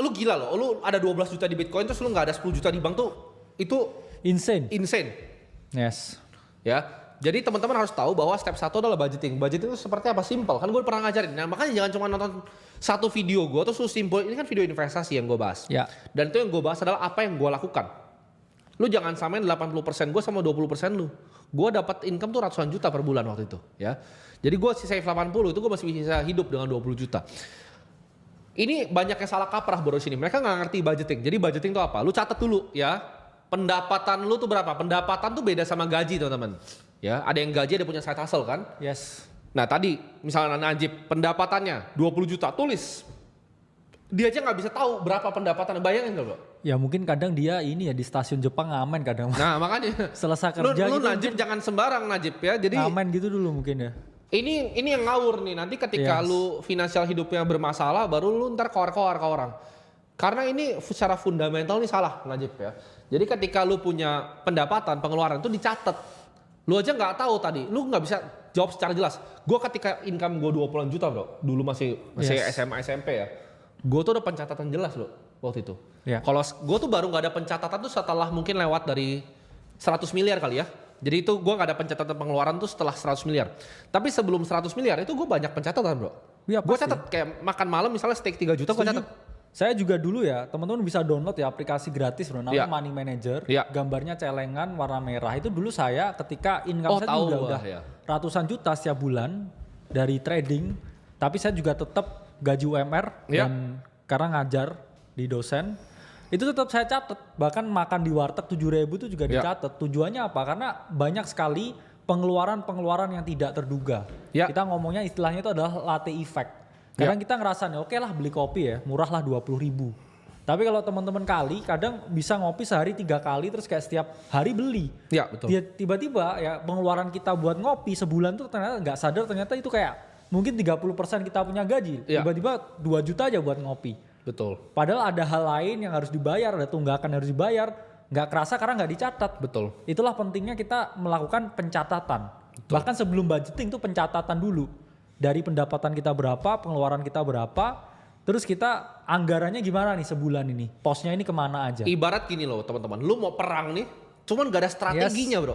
Lu gila loh, lu ada 12 juta di Bitcoin terus lu nggak ada 10 juta di bank tuh, itu Insane. Yes. Ya, jadi teman-teman harus tahu bahwa step 1 adalah budgeting. Budgeting itu seperti apa? Simple. Kan gue pernah ngajarin. Nah makanya jangan cuma nonton satu video gue terus lu simpel. Ini kan video investasi yang gue bahas. Ya. Dan itu yang gue bahas adalah apa yang gue lakukan. Lu jangan samain 80% gue sama 20% lu. Gue dapat income tuh ratusan juta per bulan waktu itu. Ya. Jadi gue save 80 itu gue masih bisa hidup dengan 20 juta. Ini banyak yang salah kaprah bro sini. Mereka nggak ngerti budgeting. Jadi budgeting itu apa? Lu catat dulu ya. Pendapatan lu tuh berapa? Pendapatan tuh beda sama gaji teman-teman. Ya, ada yang gaji ada punya side hustle kan? Yes. Nah tadi misalnya Najib pendapatannya 20 juta tulis. Dia aja nggak bisa tahu berapa pendapatan. Bayangin nggak bro? Ya mungkin kadang dia ini ya di stasiun Jepang ngamen kadang. Nah makanya. Selesai kerja lu gitu. Najib jangan sembarang Najib ya. Jadi ngamen gitu dulu mungkin ya. Ini yang ngawur nih. Nanti ketika lu finansial hidupnya bermasalah baru lu ntar koar-koar ke orang. Karena ini secara fundamental nih salah Najib ya. Jadi ketika lu punya pendapatan pengeluaran itu dicatat. Lu aja nggak tahu tadi. Lu nggak bisa jawab secara jelas. Gue ketika income gue 20 juta bro. Dulu masih SMA SMP ya. Gue tuh ada pencatatan jelas loh waktu itu. Yeah. Kalau gue tuh baru nggak ada pencatatan tuh setelah mungkin lewat dari 100 miliar kali ya. Jadi itu gue nggak ada pencatatan pengeluaran tuh setelah 100 miliar. Tapi sebelum 100 miliar itu gue banyak pencatatan bro. Ya, gue catat kayak makan malam misalnya steak 3 juta gue catat. Saya juga dulu ya, teman-teman bisa download ya aplikasi gratis bro, namanya Money Manager. Gambarnya celengan warna merah. Itu dulu saya ketika income saya juga udah ratusan juta setiap bulan dari trading. Tapi saya juga tetap gaji UMR dan karena ngajar di dosen. Itu tetap saya catat, bahkan makan di warteg 7.000 itu juga dicatat. Tujuannya apa? Karena banyak sekali pengeluaran-pengeluaran yang tidak terduga. Kita ngomongnya istilahnya itu adalah latte effect. Kadang kita ngerasa nih, oke lah beli kopi ya, murah lah 20.000. Tapi kalau teman-teman kali, kadang bisa ngopi sehari 3 kali terus kayak setiap hari beli. Iya betul. Dia tiba-tiba ya pengeluaran kita buat ngopi sebulan tuh ternyata nggak sadar ternyata itu kayak mungkin 30% kita punya gaji. Tiba-tiba 2 juta aja buat ngopi. Betul. Padahal ada hal lain yang harus dibayar, ada tunggakan yang harus dibayar. Nggak kerasa karena nggak dicatat. Betul. Itulah pentingnya kita melakukan pencatatan. Betul. Bahkan sebelum budgeting tuh pencatatan dulu. Dari pendapatan kita berapa, pengeluaran kita berapa, terus kita anggarannya gimana nih sebulan ini, posnya ini kemana aja. Ibarat gini loh teman-teman, lu mau perang nih, cuman gak ada strateginya bro.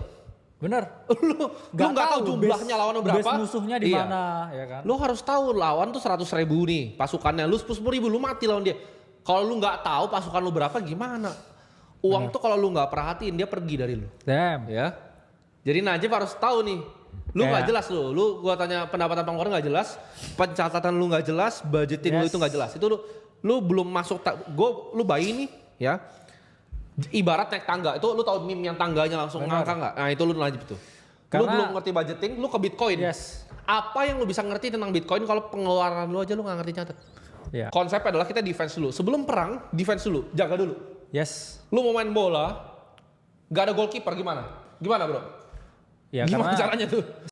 Bener. lu gak tahu jumlahnya lawan berapa. Base musuhnya di mana, ya kan? Lu harus tahu lawan tuh 100.000 nih pasukannya, lu 10.000 lu mati lawan dia. Kalau lu nggak tahu pasukan lu berapa gimana? Uang tuh kalau lu nggak perhatiin dia pergi dari lu. Damn. Ya. Jadi Najib harus tahu nih. Lu nggak jelas lu gua tanya pendapatan pengeluaran nggak jelas, pencatatan lu nggak jelas, budgeting lu itu nggak jelas. Itu lu belum masuk lu bayi nih ya. Ibarat naik tangga, itu lu tahu meme yang tangganya langsung ngangkang nggak? Nah itu lu Najib tuh. Lu belum ngerti budgeting, lu ke Bitcoin. Apa yang lu bisa ngerti tentang Bitcoin kalau pengeluaran lu aja lu nggak ngerti catat? Konsepnya adalah kita defense dulu. Sebelum perang, defense dulu, jaga dulu. Lu mau main bola, nggak ada goalkeeper gimana? Gimana bro? Ya, gimana karena caranya tuh?